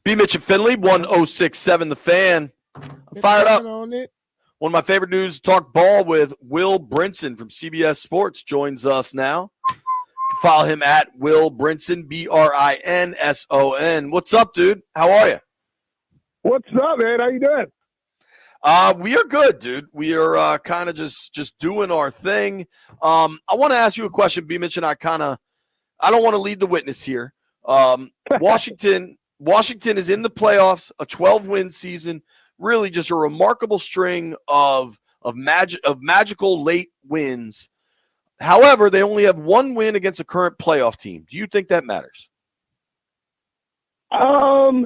BMitch and Finlay, 1067 The Fan. I'm fired up. On it. One of my favorite news, talk ball with Will Brinson from CBS Sports joins us now. You can follow him at Will Brinson, Brinson. What's up, dude? How are you? What's up, man? How you doing? We are good, dude. We are kind of just doing our thing. I want to ask you a question, BMitch, and I don't want to lead the witness here. Washington is in the playoffs, a 12-win season, really just a remarkable string of magical late wins. However, they only have one win against a current playoff team. Do you think that matters? I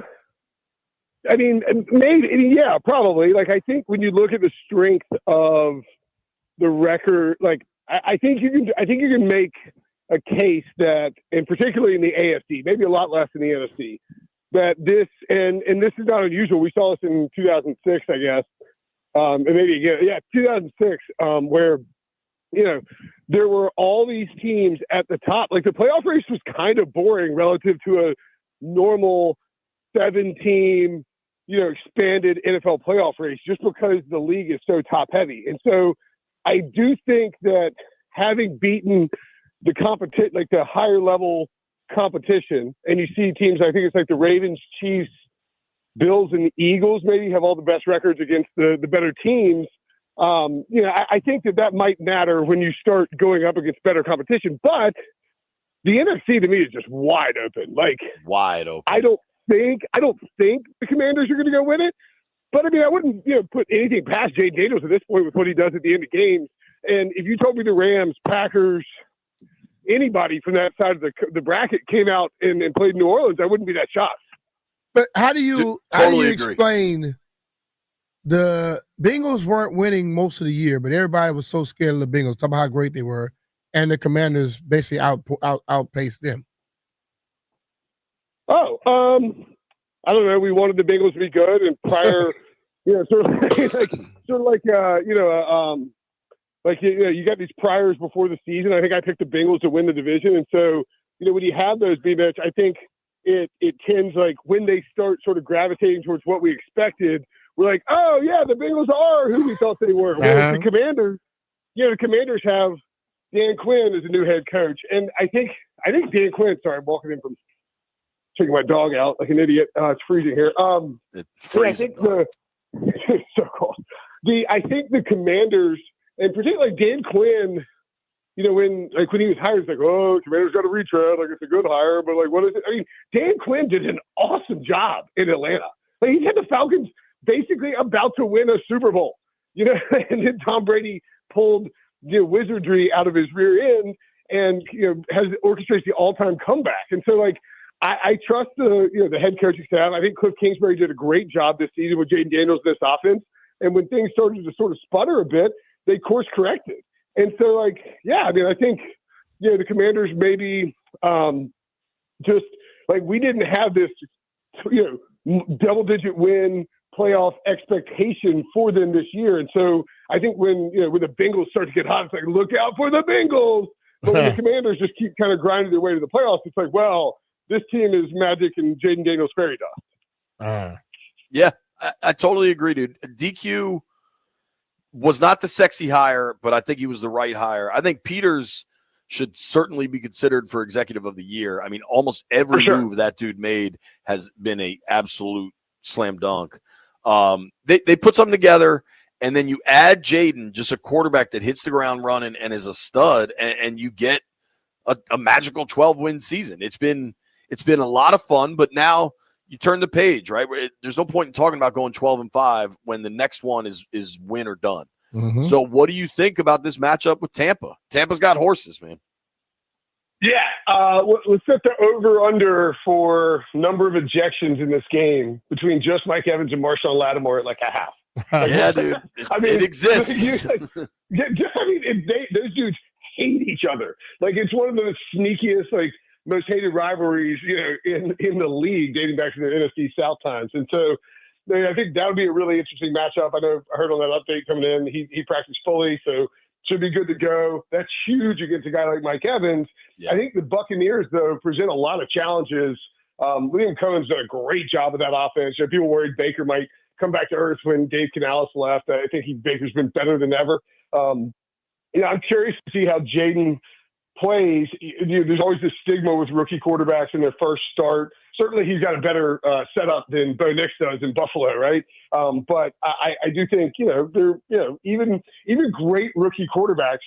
mean, maybe, yeah, probably. Like, I think when you look at the strength of the record, like, I think you can make a case that, and particularly in the AFC, maybe a lot less in the NFC, that this, and this is not unusual. We saw this in 2006, I guess, and maybe again, 2006, where, you know, there were all these teams at the top. Like, the playoff race was kind of boring relative to a normal 7-team, you know, expanded NFL playoff race, just because the league is so top heavy. And so I do think that having beaten the competition, like the higher level competition, and you see teams, I think it's like the Ravens, Chiefs, Bills, and the Eagles maybe have all the best records against the better teams. You know, I think that might matter when you start going up against better competition. But the NFC to me is just wide open. Like, wide open. I don't think the Commanders are going to go win it. But I mean, I wouldn't, you know, put anything past Jay Daniels at this point with what he does at the end of games. And if you told me the Rams, Packers, anybody from that side of the bracket came out and played in New Orleans, I wouldn't be that shocked. But how do you agree. explain the Bengals weren't winning most of the year, but everybody was so scared of the Bengals, talking about how great they were, and the Commanders basically outpaced them? Oh, I don't know. We wanted the Bengals to be good, and prior, you know, sort of like you got these priors before the season. I think I picked the Bengals to win the division, and so, you know, when you have those BMitch, I think it tends, like, when they start sort of gravitating towards what we expected, we're like, oh yeah, the Bengals are who we thought they were. Whereas the Commanders, you know, the Commanders have Dan Quinn as a new head coach, and I think Dan Quinn. Sorry, I'm walking in from taking my dog out like an idiot. It's freezing here. It's freezing. It's so cold. I think the Commanders, and particularly Dan Quinn, you know, when he was hired, it's like, oh, Commanders got to retread, like it's a good hire, but like, what is it? I mean, Dan Quinn did an awesome job in Atlanta. Like, he had the Falcons basically about to win a Super Bowl, you know, and then Tom Brady pulled, you know, wizardry out of his rear end and, you know, has orchestrated the all-time comeback. And so, like, I trust the head coaching staff. I think Cliff Kingsbury did a great job this season with Jaden Daniels in this offense. And when things started to sort of sputter a bit, they course corrected. And so, like, yeah, I mean, I think, you know, the Commanders maybe just like, we didn't have this, you know, double-digit win playoff expectation for them this year. And so I think when the Bengals start to get hot, it's like, look out for the Bengals. But when the Commanders just keep kind of grinding their way to the playoffs, it's like, well, this team is magic and Jaden Daniels fairy dust. Yeah, I totally agree, dude. DQ was not the sexy hire, but I think he was the right hire. I think Peters should certainly be considered for executive of the year. I mean, almost every move that dude made has been a absolute slam dunk. They put something together, and then you add Jaden, just a quarterback that hits the ground running and is a stud, and you get a magical 12-win season. It's been a lot of fun, but now you turn the page, right? There's no point in talking about going 12-5 when the next one is win or done. Mm-hmm. So what do you think about this matchup with Tampa? Tampa's got horses, man. Yeah. Let's set the over-under for number of ejections in this game between just Mike Evans and Marshawn Lattimore at like a half. Yeah, dude. It exists. Those dudes hate each other. Like, it's one of the sneakiest, like, most hated rivalries, you know, in the league dating back to the NFC South times. And so I think that would be a really interesting matchup. I know I heard on that update coming in, he practiced fully, so should be good to go. That's huge against a guy like Mike Evans. Yeah. I think the Buccaneers, though, present a lot of challenges Liam Cohen's done a great job of that offense. You know, people worried Baker might come back to earth when Dave Canales left. I think Baker's been better than ever. You know, I'm curious to see how Jaden plays. You know, there's always this stigma with rookie quarterbacks in their first start. Certainly he's got a better setup than Bo Nix does in Buffalo, right? But I do think, even great rookie quarterbacks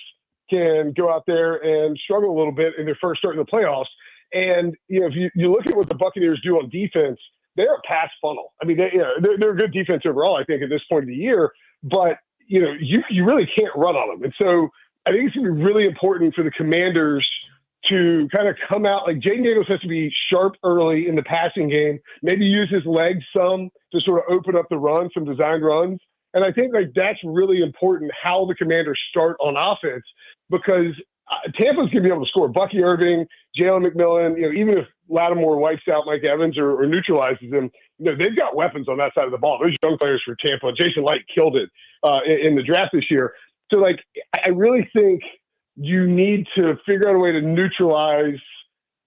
can go out there and struggle a little bit in their first start in the playoffs. And, if you look at what the Buccaneers do on defense, they're a pass funnel. I mean, they're a good defense overall, I think, at this point of the year. But, you really can't run on them. And so I think it's going to be really important for the Commanders to kind of come out. Like, Jaden Daniels has to be sharp early in the passing game, maybe use his legs some to sort of open up the run, some designed runs. And I think that's really important, how the Commanders start on offense, because Tampa's going to be able to score. Bucky Irving, Jalen McMillan, even if Lattimore wipes out Mike Evans or neutralizes him, they've got weapons on that side of the ball. Those young players for Tampa. Jason Light killed it in the draft this year. So, I really think you need to figure out a way to neutralize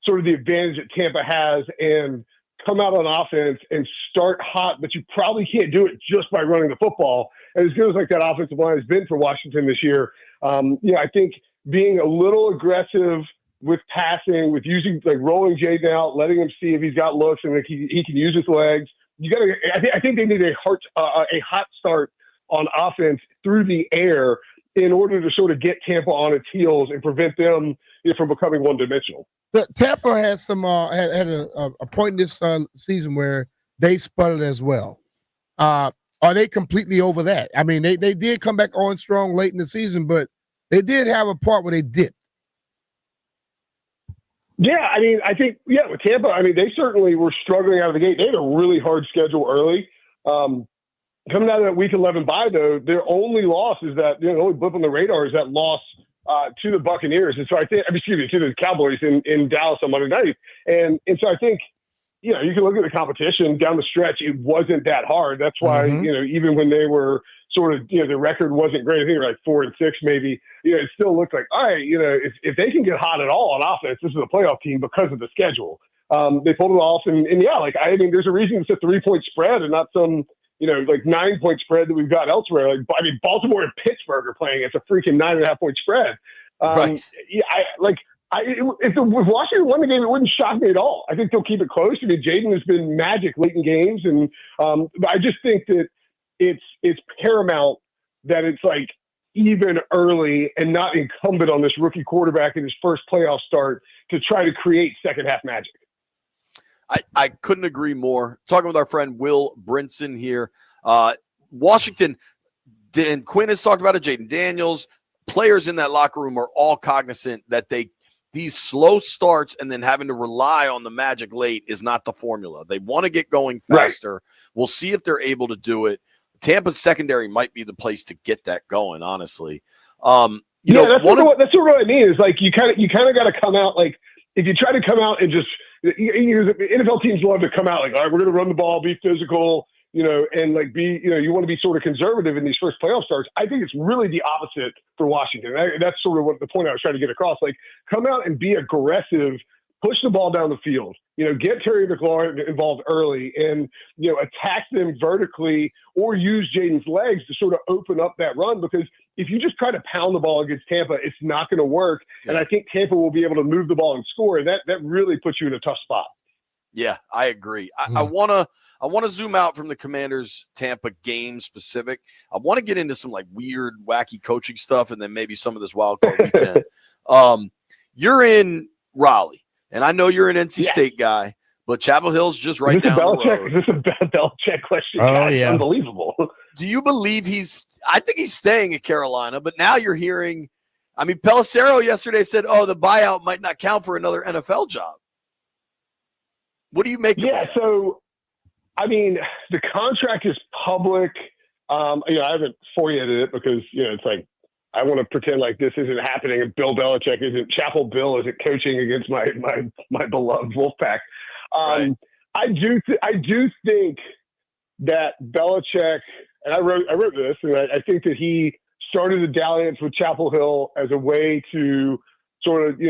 sort of the advantage that Tampa has and come out on offense and start hot, but you probably can't do it just by running the football. And as good as that offensive line has been for Washington this year, I think being a little aggressive with passing, with using rolling Jaden out, letting him see if he's got looks and he can use his legs. I think they need a hot start on offense through the air in order to sort of get Tampa on its heels and prevent them from becoming one-dimensional. Tampa has some had a point this season where they sputtered as well. Are they completely over that? I mean, they did come back on strong late in the season, but they did have a part where they dipped. Yeah, I mean, I think, with Tampa, I mean, they certainly were struggling out of the gate. They had a really hard schedule early. Coming out of that Week 11 bye, though, their only loss is that, the only blip on the radar is that loss to the Buccaneers. And so I think, to the Cowboys in Dallas on Monday night. And so I think, you can look at the competition down the stretch. It wasn't that hard. That's why, even when they were sort of, the record wasn't great. I think they were 4-6 maybe. It still looked like, all right, if they can get hot at all on offense, this is a playoff team because of the schedule. They pulled it off. And there's a reason it's a 3-point spread and not some, 9-point spread that we've got elsewhere. Baltimore and Pittsburgh are playing. It's a freaking 9.5-point spread. Right. If Washington won the game, it wouldn't shock me at all. I think they'll keep it close. I mean, Jaden has been magic late in games, and I just think that it's paramount that it's even early and not incumbent on this rookie quarterback in his first playoff start to try to create second half magic. I couldn't agree more. Talking with our friend Will Brinson here. Washington, and Quinn has talked about it, Jaden Daniels, players in that locker room are all cognizant that these slow starts and then having to rely on the magic late is not the formula. They want to get going faster. Right. We'll see if they're able to do it. Tampa's secondary might be the place to get that going, honestly. That's sort of what I mean is you kind of got to come out if you try to come out and just NFL teams love to come out all right, we're going to run the ball, be physical, and be, you want to be sort of conservative in these first playoff starts. I think it's really the opposite for Washington. That's sort of what the point I was trying to get across. Come out and be aggressive, push the ball down the field, get Terry McLaurin involved early and, attack them vertically or use Jaden's legs to sort of open up that run, because if you just try to pound the ball against Tampa, it's not going to work. Yeah. And I think Tampa will be able to move the ball and score. And that really puts you in a tough spot. Yeah, I agree. I want to zoom out from the Commanders Tampa game specific. I want to get into some weird, wacky coaching stuff, and then maybe some of this wild card weekend. You're in Raleigh, and I know you're an NC State guy, but Chapel Hill's just right down the road. Is this a Belichick question? Oh, God, yeah. Unbelievable. Do you believe I think he's staying at Carolina, but now you're hearing, Pelissero yesterday said, the buyout might not count for another NFL job. What do you make of that? So, the contract is public. I haven't formatted it because, it's I want to pretend like this isn't happening and Bill Belichick Chapel Bill isn't coaching against my beloved Wolfpack. Right. I do think that Belichick, and I wrote this, and I think that he started a dalliance with Chapel Hill as a way to sort of,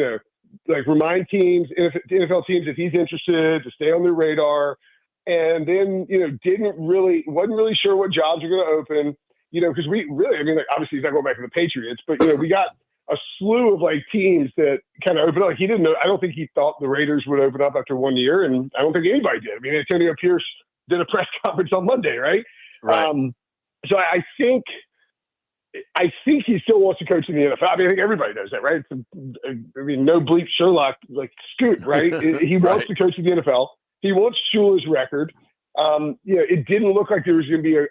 remind teams, NFL teams, if he's interested, to stay on their radar. And then, wasn't really sure what jobs are going to open, because we really, obviously he's not going back to the Patriots, but, we got a slew of teams that kind of opened up. He didn't know, I don't think he thought the Raiders would open up after 1 year. And I don't think anybody did. Antonio Pierce did a press conference on Monday, right? Right. So I think he still wants to coach in the NFL. I think everybody knows that, right? No bleep Sherlock, Scoot, right? He wants to coach in the NFL. He wants Shula's record. It didn't look like there was going to be a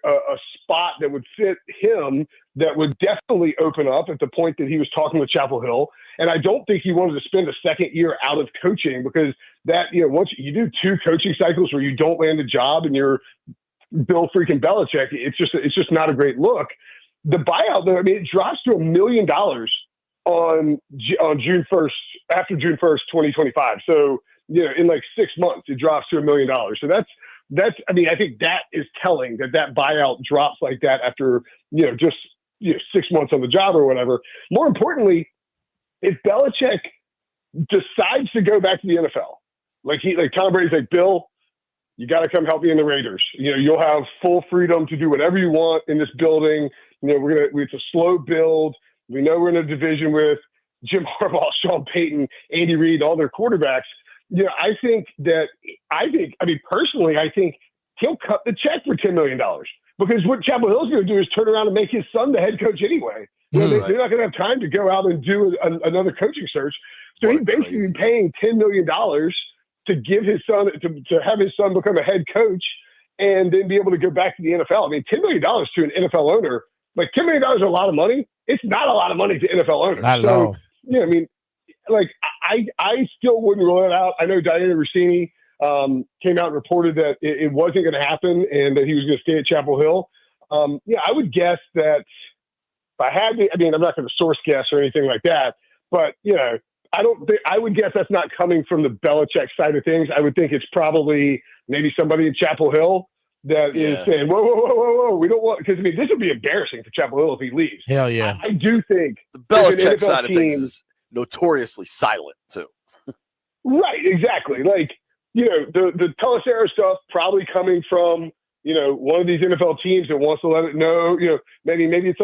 spot that would fit him that would definitely open up at the point that he was talking with Chapel Hill. And I don't think he wanted to spend a second year out of coaching, because that, once you do 2 coaching cycles where you don't land a job and you're Bill freaking Belichick, it's just not a great look. The buyout, though, it drops to $1 million on June 1st, after June 1st, 2025. So, in 6 months, it drops to $1 million. So that's, I think that is telling that buyout drops like that after, just 6 months on the job or whatever. More importantly, if Belichick decides to go back to the NFL, Tom Brady's Bill, you got to come help me in the Raiders. You'll have full freedom to do whatever you want in this building. It's a slow build. We know we're in a division with Jim Harbaugh, Sean Payton, Andy Reid, all their quarterbacks. Personally, I think he'll cut the check for $10 million, because what Chapel Hill's going to do is turn around and make his son the head coach anyway. They're not going to have time to go out and do another coaching search. So he's basically paying $10 million to give his son, to have his son become a head coach and then be able to go back to the NFL. $10 million to an NFL owner, $10 million is a lot of money. It's not a lot of money to NFL owners. Not at all. I still wouldn't rule it out. I know Diana Rossini came out and reported that it wasn't going to happen and that he was going to stay at Chapel Hill. I would guess that if I had to, I'm not going to source guess or anything like that, but, I would guess that's not coming from the Belichick side of things. I would think it's probably maybe somebody in Chapel Hill that is saying, whoa, we don't want, because this would be embarrassing for Chapel Hill if he leaves. Hell yeah. I do think the Belichick side of things is notoriously silent too. Right, exactly. The Pelissero stuff probably coming from, one of these NFL teams that wants to let it know, maybe it's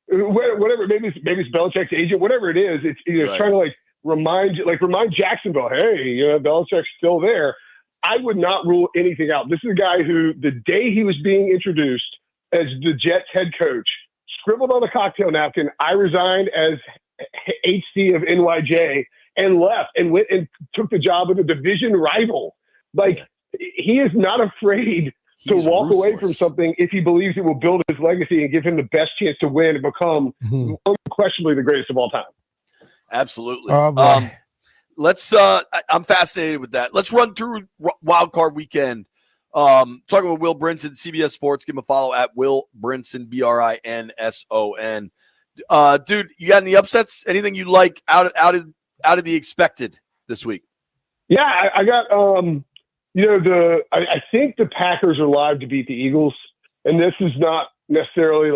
whatever, maybe it's Belichick's agent, whatever it is, it's trying to remind Jacksonville, hey, Belichick's still there. I would not rule anything out. This is a guy who, the day he was being introduced as the Jets head coach, scribbled on a cocktail napkin, I resigned as HC of NYJ, and left and went and took the job of a division rival. He is not afraid to walk away from something if he believes it will build his legacy and give him the best chance to win and become unquestionably the greatest of all time. Absolutely. Oh, Let's I'm fascinated with that. Let's run through Wild Card Weekend. Talking with Will Brinson, CBS Sports. Give him a follow at Will Brinson, Brinson. Dude, you got any upsets? Anything you like out of the expected this week? Yeah, I got I think the Packers are live to beat the Eagles, and this is not necessarily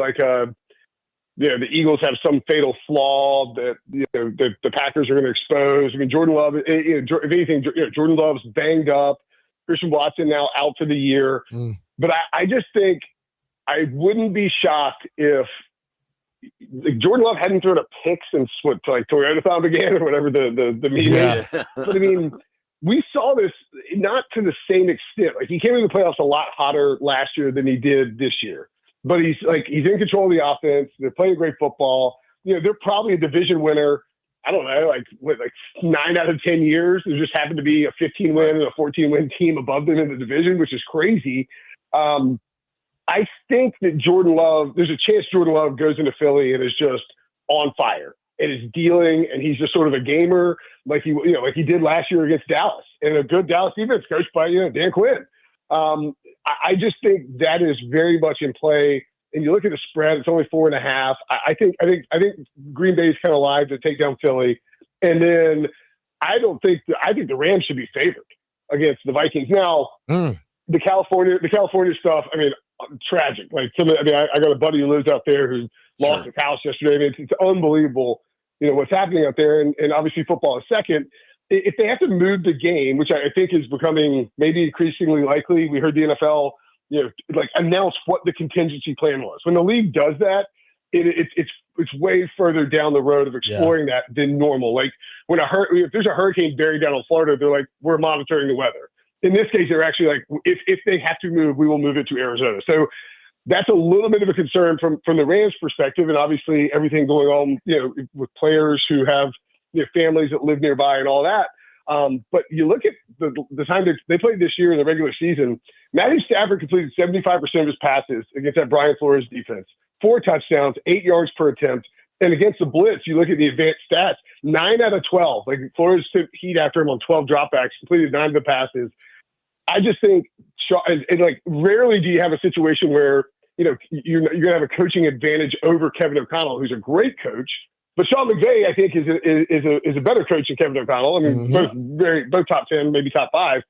the Eagles have some fatal flaw that the Packers are going to expose. Jordan Love, if anything, Jordan Love's banged up. Christian Watson now out for the year. But I just think I wouldn't be shocked if Jordan Love hadn't thrown a pick since Toyotathon began or whatever the meme is. But we saw this not to the same extent. He came into the playoffs a lot hotter last year than he did this year. But he's in control of the offense. They're playing great football. They're probably a division winner. I don't know, 9 out of 10 years. There just happened to be a 15-win and a 14-win team above them in the division, which is crazy. I think that Jordan Love, there's a chance Jordan Love goes into Philly and is just on fire and is dealing, and he's just sort of a gamer like he did last year against Dallas, and a good Dallas defense coached by Dan Quinn. I just think that is very much in play. And you look at the spread; it's only 4.5. I think Green Bay's kind of live to take down Philly, and then I think the Rams should be favored against the Vikings. Now, the California stuff. Tragic. I got a buddy who lives out there who lost his house yesterday. It's unbelievable. What's happening out there, and obviously football is second. if they have to move the game, which I think is becoming maybe increasingly likely, we heard the NFL, like announce what the contingency plan was. When the league does that, it's way further down the road of exploring that than normal. Like if there's a hurricane buried down in Florida, they're like, we're monitoring the weather. In this case, they're actually like, if they have to move, we will move it to Arizona. So that's a little bit of a concern from the Rams' perspective, and obviously everything going on, with players who have families that live nearby and all that. But you look at the time they played this year in the regular season, Matthew Stafford completed 75% of his passes against that Brian Flores defense. 4 touchdowns, 8 yards per attempt. And against the blitz, you look at the advanced stats, 9 out of 12. Like Flores took heat after him on 12 dropbacks, completed 9 of the passes. I just think, and like rarely do you have a situation where, you're going to have a coaching advantage over Kevin O'Connell, who's a great coach. But Sean McVay, I think, is a better coach than Kevin O'Connell. I mean, both top 10, maybe top 5.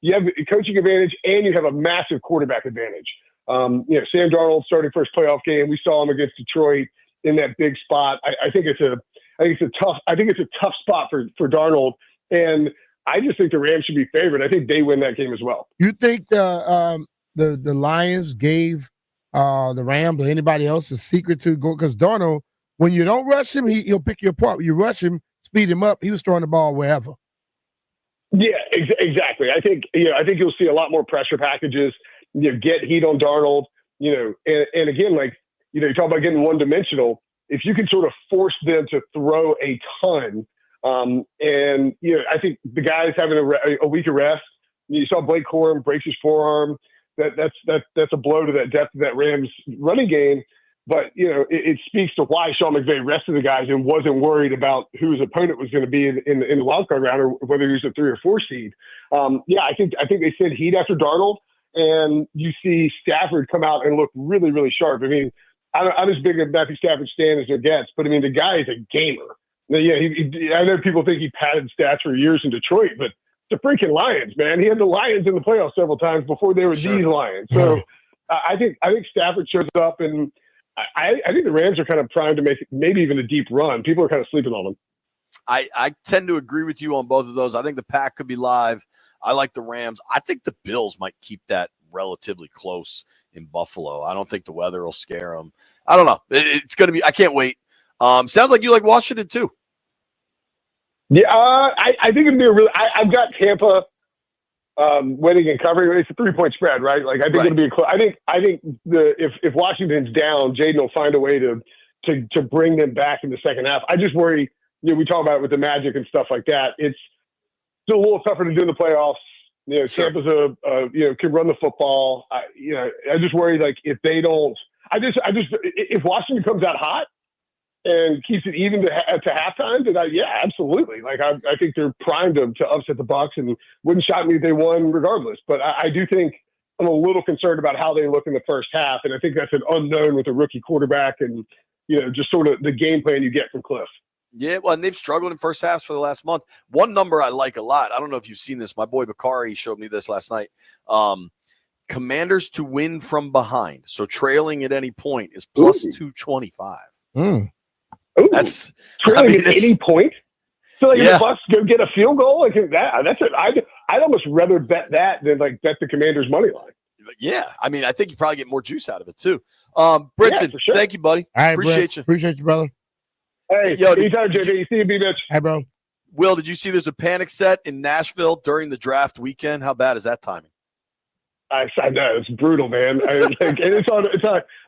You have a coaching advantage, and you have a massive quarterback advantage. Sam Darnold starting first playoff game. We saw him against Detroit in that big spot. I think it's a tough spot for Darnold, and I just think the Rams should be favored. I think they win that game as well. You think the Lions gave the Rams or anybody else a secret to go? Because Darnold, when you don't rush him, he'll pick you apart. When you rush him, speed him up, he was throwing the ball wherever. Yeah, exactly. I think you'll see a lot more pressure packages. Get heat on Darnold. And again, like you talk about getting one-dimensional. If you can sort of force them to throw a ton, and I think the guy's having a week of rest. You saw Blake Corum breaks his forearm. That's a blow to that depth of that Rams running game. But it speaks to why Sean McVay rested the guys and wasn't worried about who his opponent was going to be in the wild card round, or whether he was a 3 or 4 seed. I think they said heat after Darnold, and you see Stafford come out and look really, really sharp. I mean, I'm as big a Matthew Stafford stan as there gets, but I mean the guy is a gamer. Now, I know people think he padded stats for years in Detroit, but the freaking Lions, man. He had the Lions in the playoffs several times before they were these Lions. So I think Stafford shows up, and I think the Rams are kind of primed to make maybe even a deep run. People are kind of sleeping on them. I tend to agree with you on both of those. I think the Pack could be live. I like the Rams. I think the Bills might keep that relatively close in Buffalo. I don't think the weather will scare them. I don't know. It's going to be – I can't wait. Sounds like you like Washington too. Yeah, I think it'd be I've got Tampa winning and covering. It's a 3-point spread, right? Like I think it'll be I think if Washington's down, Jaden will find a way to bring them back in the second half. I just worry. We talk about it with the Magic and stuff like that. It's still a little tougher to do in the playoffs. Tampa's can run the football. I just worry like if they don't. If Washington comes out hot and keeps it even to halftime, then absolutely. Like I think they're primed to upset the Bucs, and wouldn't shock me if they won regardless. But I do think I'm a little concerned about how they look in the first half, and I think that's an unknown with a rookie quarterback, and just sort of the game plan you get from Cliff. Yeah, well, and they've struggled in first halves for the last month. One number I like a lot. I don't know if you've seen this. My boy Bakari showed me this last night. Commanders to win from behind, so trailing at any point, is plus 225. That's trailing at any point. So like if the Bucs go get a field goal, like that's it. I'd almost rather bet that than like bet the Commanders money line. Yeah, I mean, I think you probably get more juice out of it too. Brinson, for sure. Thank you, buddy. All right, appreciate you. Appreciate you, brother. Hey, anytime, JP. See you, BMitch. Hey, bro. Will, did you see there's a panic set in Nashville during the draft weekend? How bad is that timing? I know it's brutal, man. And it's on.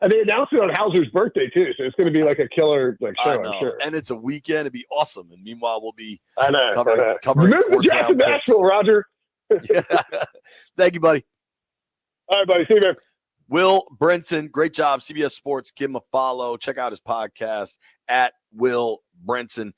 And they announced it on Hauser's birthday too, so it's going to be like a killer show. I'm sure. And it's a weekend. It'd be awesome. And meanwhile, we'll be covering Move the draft in Nashville, Roger. Thank you, buddy. All right, buddy. See you, man. Will Brinson, great job. CBS Sports. Give him a follow. Check out his podcast at Will Brinson.